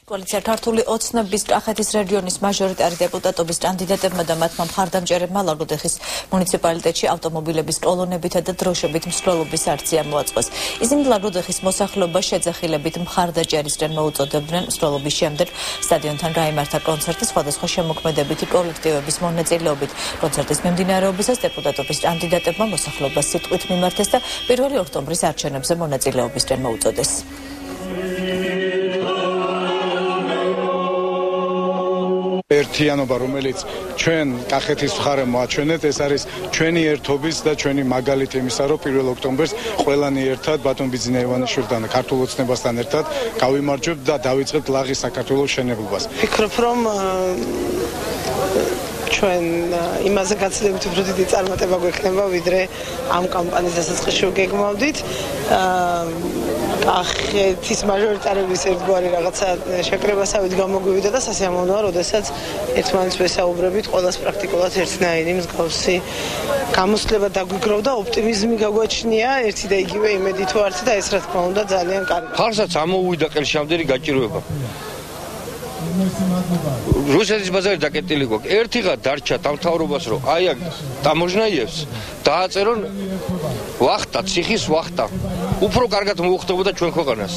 Koalitsiya ქართული ოცნების კახეთის რეგიონის მაჟორიტარი დეპუტატობის კანდიდატებმა და მათმა მხარდამჭერებმა ლაგოდეხის მუნიციპალიტეტში ავტომობილების კოლონებითა და დროშებით მსვლელობის აქცია მოაწყოს. Ისინი ლაგოდეხის მოსახლეობას შეძახილებით მხარდაჭერისკენ მოუწოდებდნენ. მსვლელობის შემდეგ სტადიონთან გაიმართა კონცერტი სხვადასხვა შემოქმედებითი კოლექტივების მონაწილეობით. კონცერტის მიმდინარეობისას დეპუტატობის კანდიდატებმა მოსახლეობას სიტყვით მიმართეს და 1 ოქტომბრის არჩევნებზე მონაწილეობისკენ მოუწოდეს. ერთიანობა, რომელიც ჩვენ კახეთის მხარემ მოაჩვენეთ, ეს არის ჩვენი ერთობის და ჩვენი მაგალითი იმისა, რომ 1 ოქტომბერს ყველანი ერთად ბატონ ბიძინა ივანიშვილთან და ქართულ ოცნებასთან ერთად გავიმარჯვებთ და დავიწყებთ ლაღის საქართველოს შენებობას. ვფიქრობ, რომ ჩვენ იმაზე გაცილებით უფრო დიდი წარმატება გვექნება, ვიდრე ამ კამპანიის დასაწყისში გეგმავდით. კახეთის მაჟორიტარების ერთგვარი რაღაცა შეკრებასავით გამოგვივიდა და სასიამოვნოა, როდესაც ერთმანეთს ვესაუბრებით, ყველას პრაქტიკულად ერთნაირი მსგავსი გამოსვლება დაგვიგროვდა, ოპტიმიზმი გაგვაჩნია, ერთი და იგივე იმედი თუ არც და ეს რა თქმა უნდა ძალიან კარგი. ხალხსაც ამოუვიდა ყელშამდელი გაჭირვება. რუსეთის ბაზარი დაკეტილი გვაქვს. ერთიღა დარჩა დამთავრებას, რომ აი აქ ტამოჟნაიევს დააწერონ ვახტა, ციხის ვახტა. უფრო კარგად მოუხდებოდა ჩვენ ქვეყანას.